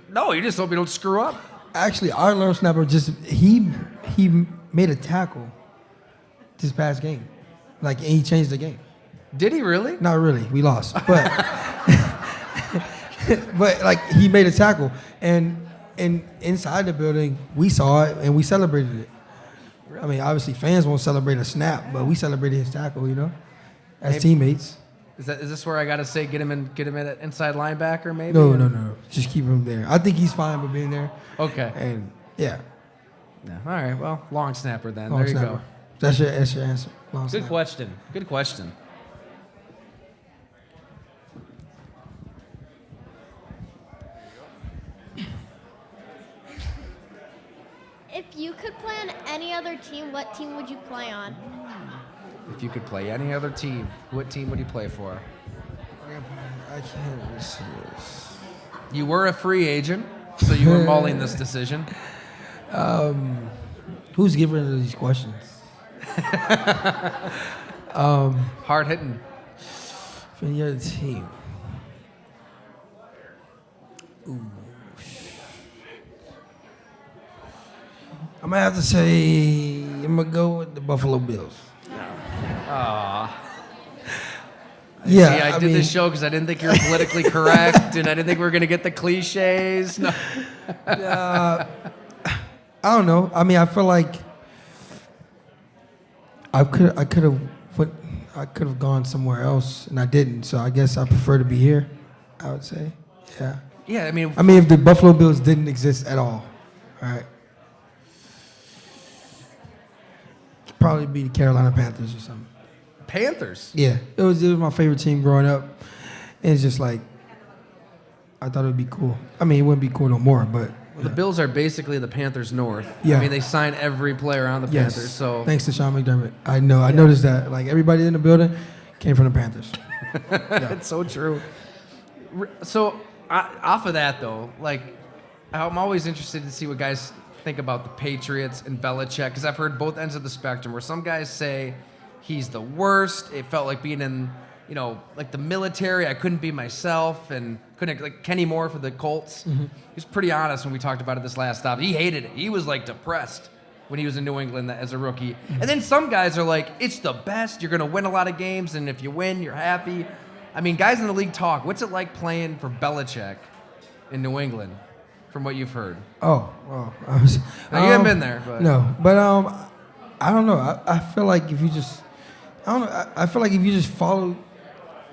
No, you just hope you don't screw up. Actually, our long snapper he made a tackle this past game, like and he changed the game. Did he really? Not really. We lost, but but like he made a tackle and inside the building we saw it and we celebrated it. I mean, obviously fans won't celebrate a snap, but we celebrated his tackle, as teammates. Is this where I got to say get him at inside linebacker maybe? No. Just keep him there. I think he's fine with being there. Okay. And yeah. Yeah. All right. Well, long snapper then. Long There you snapper. go. That's your answer. Long Good snapper. question. Good question. If you could play on any other team, what team would you play on? If you could play any other team, what team would you play for? I can't resist. You were a free agent, so you were mulling this decision. Who's giving these questions? Hard hitting. For the other team. Ooh. I might have to say I'm gonna go with the Buffalo Bills. Aw. Yeah, See, I did this show because I didn't think you were politically correct, and I didn't think we were gonna get the cliches. No. I don't know. I mean, I feel like I could have gone somewhere else, and I didn't. So I guess I prefer to be here. I would say, yeah. Yeah, I mean, if the Buffalo Bills didn't exist at all right, it'd probably be the Carolina Panthers or something. Panthers. Yeah, it was my favorite team growing up. And it's just like I thought it would be cool. I mean, it wouldn't be cool no more, but The Bills are basically the Panthers North. Yeah. I mean, they sign every player on the yes. Panthers. So Thanks to Sean McDermott. I know. I noticed that. Like everybody in the building came from the Panthers. It's so true. So off of that though, like I'm always interested to see what guys think about the Patriots and Belichick because I've heard both ends of the spectrum. Where some guys say he's the worst. It felt like being in, like the military. I couldn't be myself and couldn't, like Kenny Moore for the Colts. Mm-hmm. He was pretty honest when we talked about it this last stop. He hated it. He was like depressed when he was in New England as a rookie. Mm-hmm. And then some guys are like, it's the best. You're going to win a lot of games. And if you win, you're happy. I mean, guys in the league talk. What's it like playing for Belichick in New England from what you've heard? Oh, well. Now, you haven't been there. But. No, but I don't know. I feel like if you just, I feel like if you just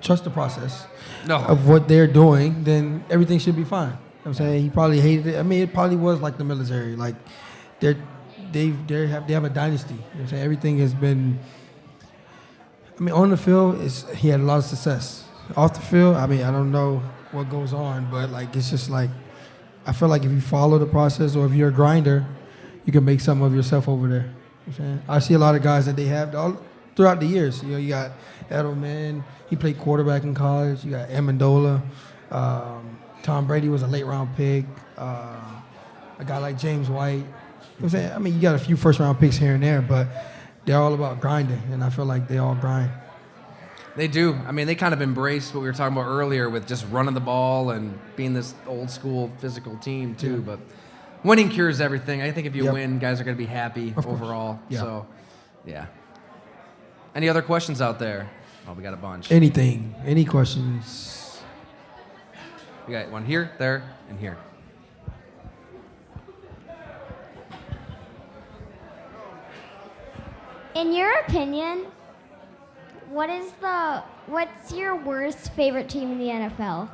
trust the process of what they're doing, then everything should be fine. You know what I'm saying? He probably hated it. I mean, it probably was like the military. Like, they have a dynasty. You know what I'm saying? Everything has been, on the field, he had a lot of success. Off the field, I don't know what goes on, but, like, it's just like, I feel like if you follow the process or if you're a grinder, you can make something of yourself over there. You know what I'm saying? I see a lot of guys that they have all throughout the years. You got Edelman. He played quarterback in college. You got Amendola. Tom Brady was a late round pick. A guy like James White. You know what I'm saying? I mean, you got a few first round picks here and there, but they're all about grinding, and I feel like they all grind. They do. I mean, they kind of embrace what we were talking about earlier with just running the ball and being this old school physical team too. Yeah. But winning cures everything. I think if you Yep. win, guys are going to be happy Of course. overall. Yeah. So, yeah. Any other questions out there? Oh, we got a bunch. Anything? Any questions? We got one here, there, and here. In your opinion, what's your worst favorite team in the NFL?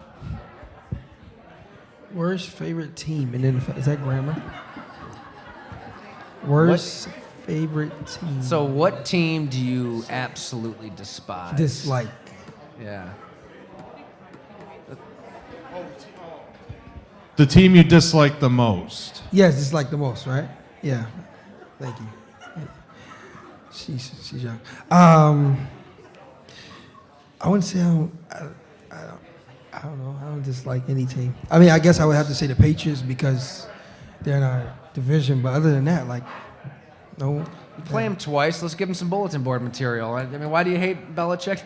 Worst favorite team in the NFL? Is that grammar? Worst favorite team. So, what team do you absolutely despise? Dislike. Yeah. The team you dislike the most. Yes, dislike the most, right? Yeah. Thank you. She's young. I wouldn't say I don't know. I don't dislike any team. I mean, I guess I would have to say the Patriots because they're in our division. But other than that, like, no. You play him twice. Let's give him some bulletin board material. I mean, why do you hate Belichick?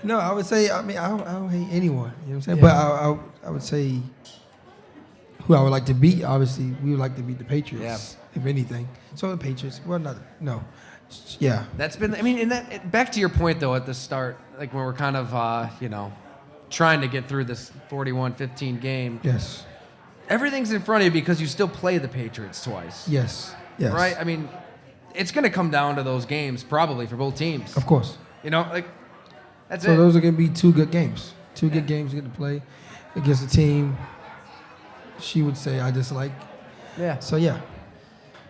No, I would say. I mean, I don't hate anyone. You know what I'm saying? Yeah. But I would say who I would like to beat. Obviously, we would like to beat the Patriots, if anything. So the Patriots. Well, no. Yeah. That's been. I mean, back to your point though at the start, like when we're kind of, trying to get through this 41-15 game. Yes. Everything's in front of you because you still play the Patriots twice. Yes. Yes. Right. I mean, it's going to come down to those games probably for both teams. Of course. That's So it. those are going to be two good games. Two good games you get to play against a team she would say I dislike. Yeah. So, yeah.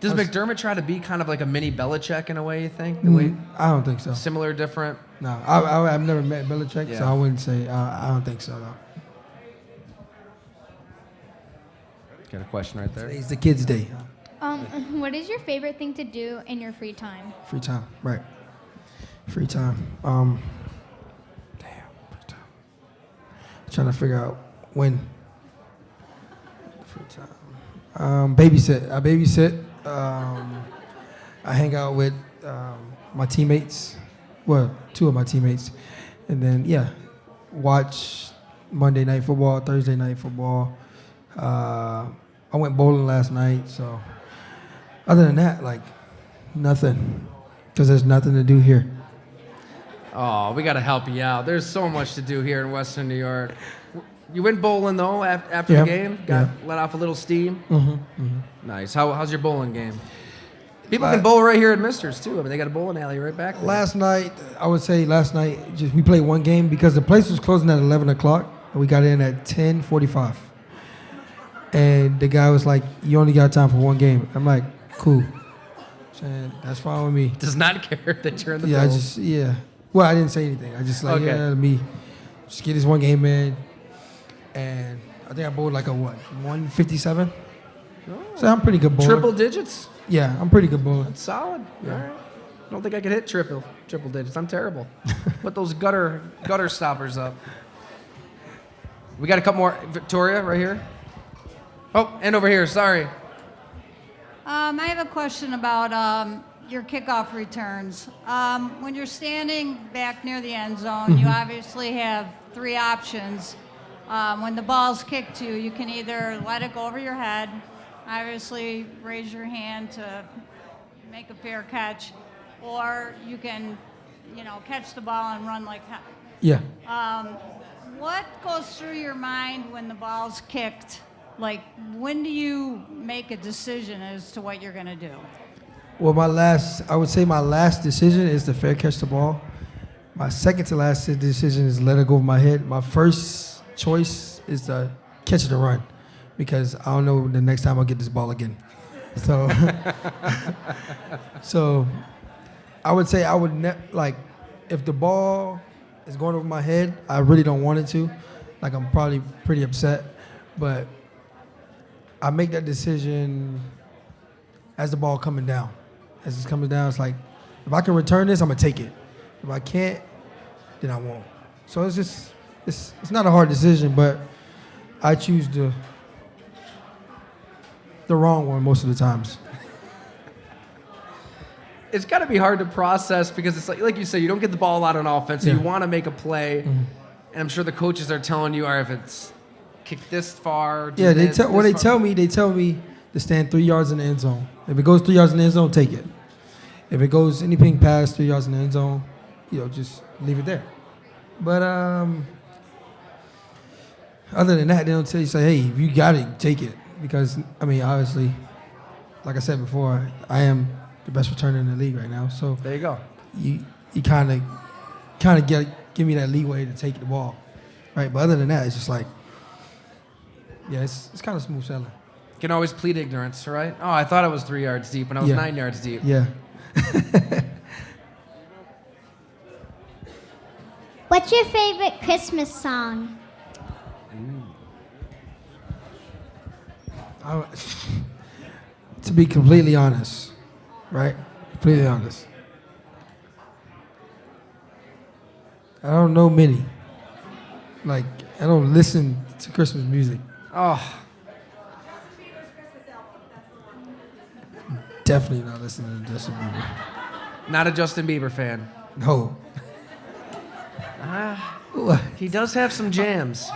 Does McDermott try to be kind of like a mini Belichick in a way, you think? The way I don't think so. similar, different? No. I've never met Belichick, Yeah. so I wouldn't say I don't think so, though. Got a question right there. Today's the kids' day. What is your favorite thing to do in your free time? Free time. Right. Free time. Free time. I'm trying to figure out when. Free time. Babysit. I babysit. I hang out with my teammates. Well, two of my teammates. And then, watch Monday Night Football, Thursday Night Football. I went bowling last night, so other than that, like, nothing. Because there's nothing to do here. Oh, we got to help you out. There's so much to do here in Western New York. You went bowling, though, after the game? Let off a little steam? Nice. How's your bowling game? People can bowl right here at Mister's, too. I mean, they got a bowling alley right back there. Last night, just we played one game because the place was closing at 11 o'clock, and we got in at 10:45. And the guy was like, you only got time for one game. I'm like, cool. Saying, that's fine with me. Does not care that you're in the bowl. Well, I didn't say anything. I just like, Okay. let me just get this one game in. And I think I bowled like a 157? So I'm pretty good bowler. Triple digits? Yeah, I'm pretty good bowler. That's solid. Yeah. All right. I don't think I could hit triple digits. I'm terrible. Put those gutter stoppers up. We got a couple more. Victoria, right here. Oh, and over here. Sorry. I have a question about your kickoff returns. When you're standing back near the end zone, you obviously have three options. When the ball's kicked to you, you can either let it go over your head, obviously raise your hand to make a fair catch, or you can, catch the ball and run like hell. Yeah. What goes through your mind when the ball's kicked? Like, when do you make a decision as to what you're going to do? Well, I would say my last decision is to fair catch the ball. My second to last decision is let it go over my head. My first choice is to catch it and run because I don't know the next time I'll get this ball again. So, so I would say if the ball is going over my head, I really don't want it to. Like, I'm probably pretty upset. but I make that decision as the ball coming down. As it's coming down, it's like, if I can return this, I'm gonna take it. If I can't, then I won't. So it's just, it's not a hard decision, but I choose the wrong one most of the times. It's got to be hard to process because it's like you say, you don't get the ball out on offense, so you want to make a play, and I'm sure the coaches are telling you, if it's kick this far. Yeah, they tell me to stand 3 yards in the end zone. If it goes 3 yards in the end zone, take it. If it goes anything past 3 yards in the end zone, just leave it there. But other than that, they don't tell you, say, hey, if you got it, take it. Because, obviously, like I said before, I am the best returner in the league right now. So there you go. You kind of give me that leeway to take the ball, right? But other than that, it's just like, it's kind of smooth sailing. You can always plead ignorance, right? Oh, I thought it was 3 yards deep, and I was 9 yards deep. Yeah. What's your favorite Christmas song? To be completely honest, right? Completely honest. I don't know many. Like, I don't listen to Christmas music. Oh. Definitely not listening to Justin Bieber. Not a Justin Bieber fan. No. He does have some jams.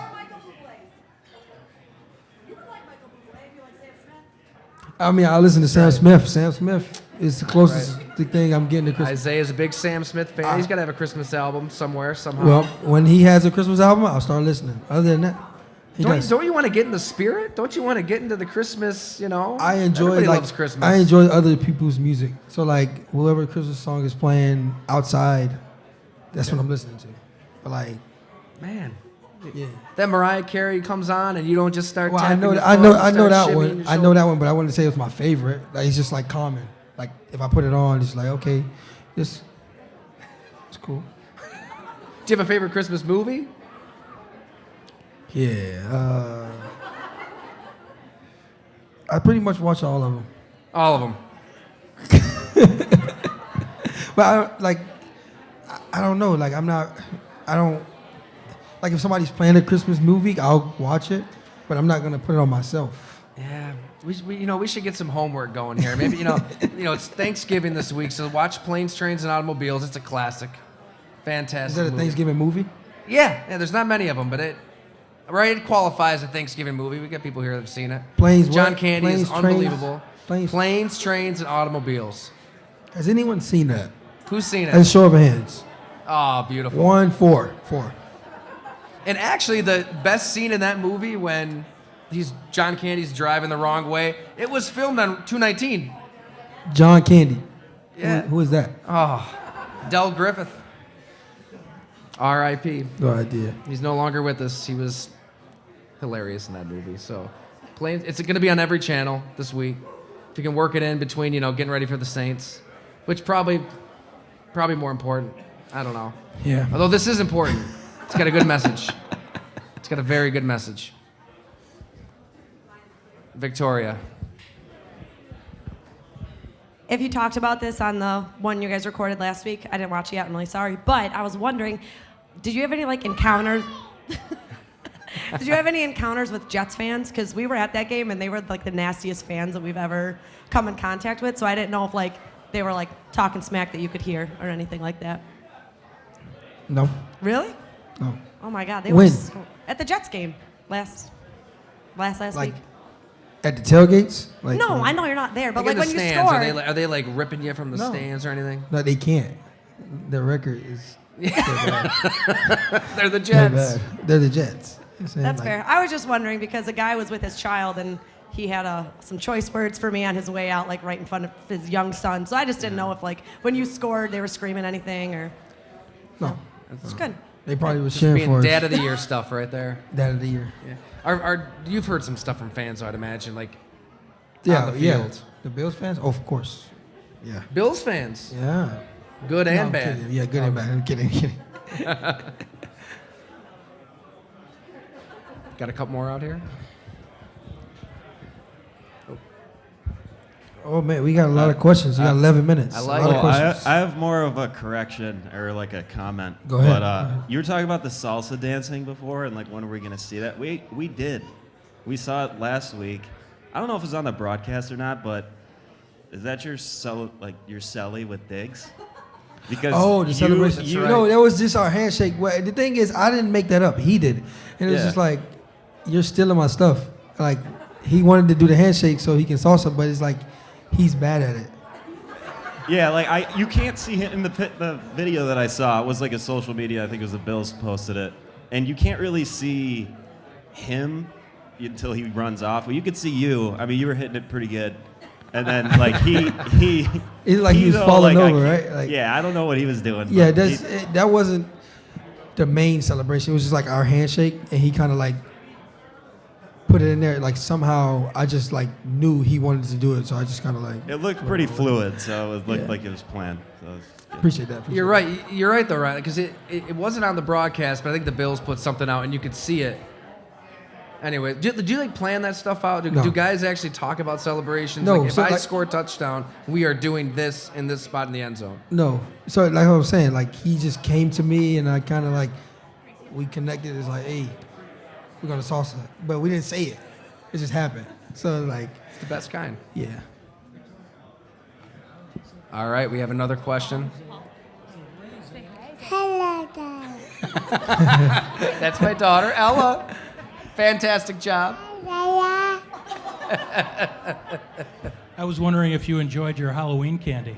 I listen to Sam Smith. Sam Smith is the closest thing I'm getting to Christmas. Isaiah's a big Sam Smith fan. He's got to have a Christmas album somewhere, somehow. Well, when he has a Christmas album, I'll start listening. Other than that, don't you want to get in the spirit? Don't you want to get into the Christmas, I enjoy Everybody loves Christmas. I enjoy other people's music. So like whoever Christmas song is playing outside, that's what I'm listening to. But man, yeah. That Mariah Carey comes on and you don't just start Well, tapping I know that one. I know that one, but I wouldn't say it's my favorite. Like, it's just like common. Like if I put it on, it's like okay, it's cool. Do you have a favorite Christmas movie? Yeah. I pretty much watch all of them. All of them. But I don't know. Like I don't. Like if somebody's playing a Christmas movie, I'll watch it, but I'm not gonna put it on myself. Yeah, we should get some homework going here. Maybe it's Thanksgiving this week, so watch Planes, Trains, and Automobiles. It's a classic, fantastic. Is that a movie. Thanksgiving movie? Yeah. There's not many of them, but it qualifies as a Thanksgiving movie. We got people here that have seen it. John Candy is unbelievable. Planes, Trains, and Automobiles. Has anyone seen that? Who's seen it? As a show of hands. Oh, beautiful. 1, 4. And actually, the best scene in that movie when John Candy's driving the wrong way, it was filmed on 219. John Candy. Yeah. Who is that? Oh, Del Griffith. R.I.P. No idea. He's no longer with us. He was hilarious in that movie. So, it's going to be on every channel this week. If you can work it in between, getting ready for the Saints, which probably more important. I don't know. Yeah. Although this is important. It's got a good message. It's got a very good message. Victoria. If you talked about this on the one you guys recorded last week, I didn't watch it yet, I'm really sorry. But I was wondering, did you have any encounters? Did you have any encounters with Jets fans? Because we were at that game and they were the nastiest fans that we've ever come in contact with. So I didn't know if they were talking smack that you could hear or anything like that. No. Really? No. Oh my God, they When? were at the Jets game last week. At the tailgates? No, I know you're not there, but in the when stands, you score, are they ripping you from the stands or anything? No, they can't. Their record is. They're the Jets. They're the Jets. That's fair. I was just wondering because a guy was with his child and he had some choice words for me on his way out, right in front of his young son. So I just didn't know if when you scored, they were screaming anything or. No. It's good. They probably was cheering for us. Dad of the Year stuff right there. Dad of the Year. Yeah. You've heard some stuff from fans, I'd imagine, on the field. Yeah. The Bills fans? Oh, of course. Yeah. Bills fans? Yeah. Good and I'm bad. kidding. Yeah, good and bad. I'm kidding. Got a couple more out here? Oh man, we got a lot of questions. We got 11 minutes. I like a lot it. of questions. I have more of a correction or like a comment. Go ahead. But you were talking about the salsa dancing before, and like when are we gonna see that? We did. We saw it last week. I don't know if it was on the broadcast or not, but is that your celly with Diggs? Because the celebration. That's right. No, that was just our handshake. Well, the thing is, I didn't make that up. He did it. And it was Yeah. just like, you're stealing my stuff. Like, he wanted to do the handshake so he can salsa, but it's like, he's bad at it. Yeah, like you can't see him in the video that I saw. It was like a social media. I think it was the Bills posted it, and you can't really see him until he runs off. Well, you could see you. I mean, you were hitting it pretty good, and then like he It's like he was falling over, right? Like, yeah, I don't know what he was doing. Yeah, but that wasn't the main celebration. It was just like our handshake, and he kind of like put it in there. Like somehow, I just like knew he wanted to do it, so I just kind of like. it looked pretty fluid, so it looked like it was planned. So it was good. Appreciate that. You're right. You're right, though, Ryan, because it wasn't on the broadcast, but I think the Bills put something out, and you could see it. Anyway, do you like plan that stuff out? No. Do guys actually talk about celebrations? No, Like, if so, I like- score a touchdown, we are doing this in this spot in the end zone. No, so like I was saying, like he just came to me, and I kind of like we connected. It's like, hey, we're gonna salsa, but we didn't say it. It just happened. So like, It's the best kind. yeah. All right, we have another question. Hello, guys. That's my daughter, Ella. Fantastic job. I was wondering if you enjoyed your Halloween candy.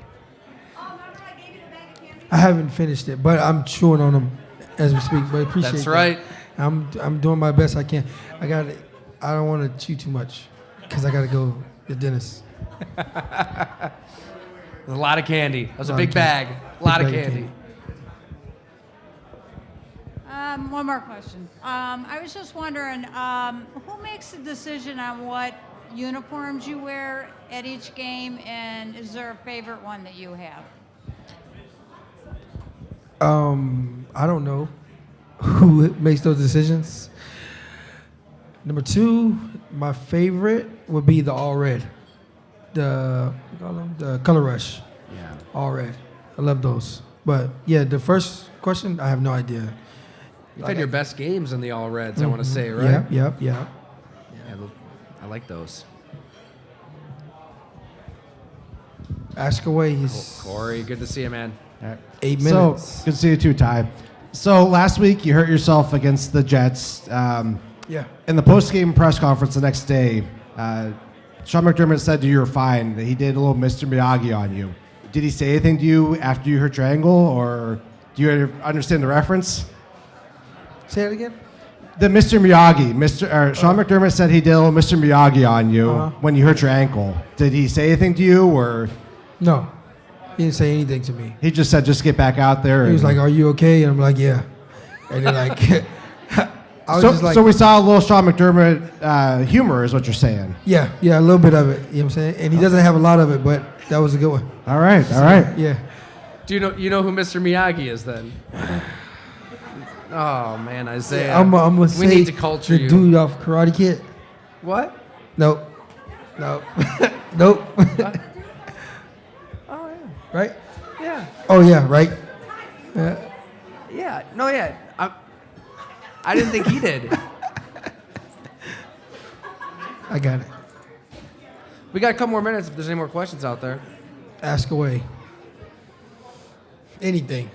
I haven't finished it, but I'm chewing on them as we speak. But I appreciate That's that. right. I'm doing my best I can. I don't want to chew too much because I got to go to the dentist. There's a lot of candy. That was a Lot big of bag. candy. A lot Big of bag of candy. One more question. I was just wondering, who makes the decision on what uniforms you wear at each game, and is there a favorite one that you have? I don't know who makes those decisions. Number 2, my favorite would be the all red, the color rush. Yeah. All red. I love those. But yeah, the first question, I have no idea. You've had your best games in the All Reds, I want to say, right? Yep. Yeah, I like those. Ask away. He's Corey, good to see you, man. 8 minutes. So, good to see you too, Ty. So, last week you hurt yourself against the Jets. Yeah. In the post-game press conference the next day, Sean McDermott said you were fine, that he did a little Mr. Miyagi on you. Did he say anything to you after you hurt your ankle, or do you understand the reference? Say it again. The Mr. Miyagi. Sean McDermott said he did a little Mr. Miyagi on you when you hurt your ankle. Did he say anything to you, or No. He didn't say anything to me. he just said just get back out there? He was like, "Are you okay?" And I'm like, "Yeah." And then like, I was just like, so we saw a little Sean McDermott humor, is what you're saying. yeah, a little bit of it. You know what I'm saying? And he doesn't have a lot of it, but that was a good one. All right. Yeah. Do you know who Mr. Miyagi is then? Oh man, Isaiah. I'm gonna we say need to culture the you. dude off Karate Kid. What? Nope. Nope. Oh Right? yeah. Yeah. Oh yeah. Right. Yeah. Yeah. No, yeah. I didn't think he did. I got it. We got a couple more minutes if there's any more questions out there. Ask away. Anything.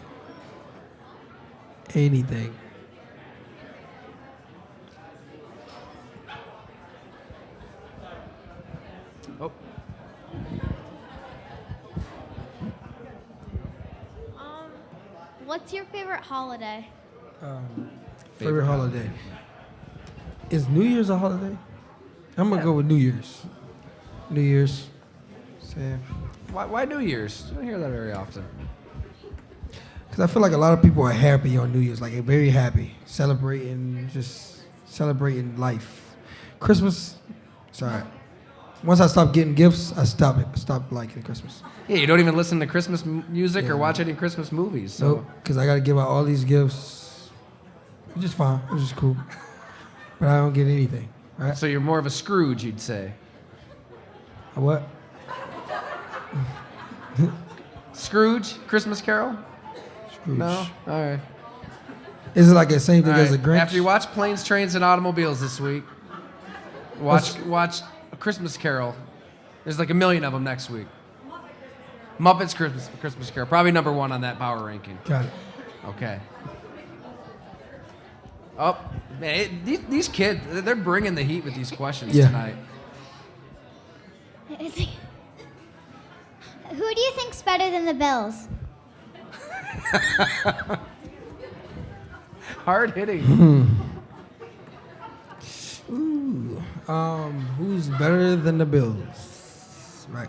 Oh. What's your favorite holiday? Favorite holiday. Is New Year's a holiday? I'm gonna go with New Year's. New Year's. Same. Why New Year's? I don't hear that very often. Because I feel like a lot of people are happy on New Year's, like very happy, celebrating life. Christmas, it's all right. Once I stop getting gifts, I stop liking Christmas. Yeah, you don't even listen to Christmas music or watch any Christmas movies. So Nope, because I got to give out all these gifts, which is fine, which is cool. But I don't get anything, right? So you're more of a Scrooge, you'd say. A what? Scrooge, Christmas Carol? Scrooge. No? All right. Is it like the same thing All as right. a Grinch? After you watch Planes, Trains, and Automobiles this week, watch A Christmas Carol. There's like a million of them next week. Muppets Christmas Carol. Probably number 1 on that power ranking. Got it. Okay. Oh, man, these kids, they're bringing the heat with these questions tonight. Who do you think's better than the Bills? Hard hitting. Who's better than the Bills? Right.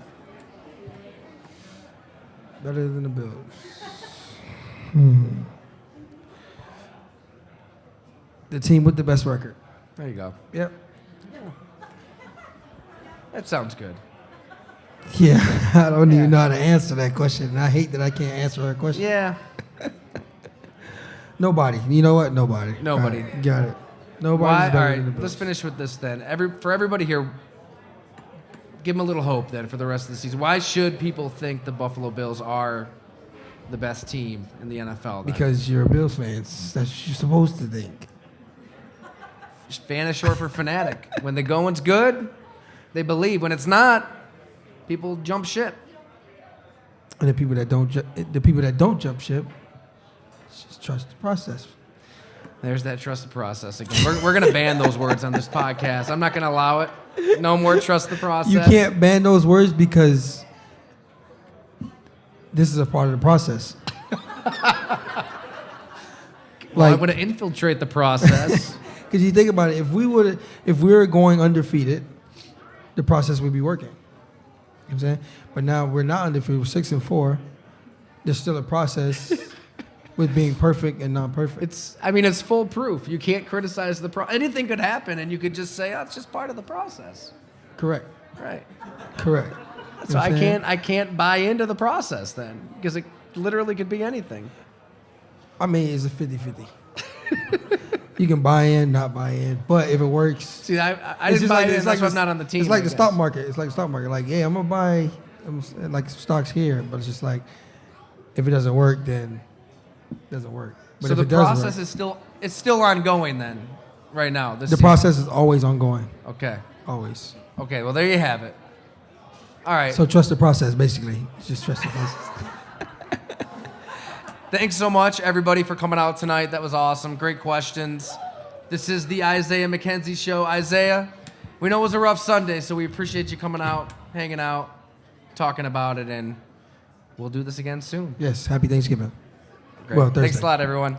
Better than the Bills. The team with the best record. There you go. Yep. That sounds good. Yeah, I don't even know how to answer that question, and I hate that I can't answer that question. Yeah. Nobody. You know what? Nobody. Nobody. All right, got it. Nobody's Why? better All than the right, Bills. let's finish with this then. For everybody here, give them a little hope then for the rest of the season. Why should people think the Buffalo Bills are the best team in the NFL? Then? Because you're a Bills fan. That's what you're supposed to think. Fan is short for fanatic. When the going's good, they believe. When it's not, people jump ship. And the people that don't jump ship, just trust the process. There's that trust the process again. We're going to ban those words on this podcast. I'm not going to allow it. No more trust the process. You can't ban those words because this is a part of the process. Well, I want to infiltrate the process. Because you think about it, if we were going undefeated, the process would be working. You know what I'm saying? But now we're not undefeated. We're 6-4. There's still a process with being perfect and not perfect. It's foolproof. You can't criticize the process. Anything could happen, and you could just say, "Oh, it's just part of the process." Correct. Right. Correct. So I can't buy into the process then, because it literally could be anything. I mean, it's a 50-50. You can buy in, not buy in, but if it works. See, I didn't buy in. That's why I'm not on the team. It's like the stock market. It's like the stock market. Like, yeah, I'm gonna buy like stocks here, but it's just like if it doesn't work, then it doesn't work. But So if the it does process work, is still ongoing then, right now. the process is always ongoing. Okay. Always. Okay. Well, there you have it. All right. So trust the process, basically. Just trust the process. Thanks so much, everybody, for coming out tonight. That was awesome. Great questions. This is the Isaiah McKenzie Show. Isaiah, we know it was a rough Sunday, so we appreciate you coming out, hanging out, talking about it, and we'll do this again soon. Yes. Happy Thanksgiving. Great. Well, Thursday. Thanks a lot, everyone.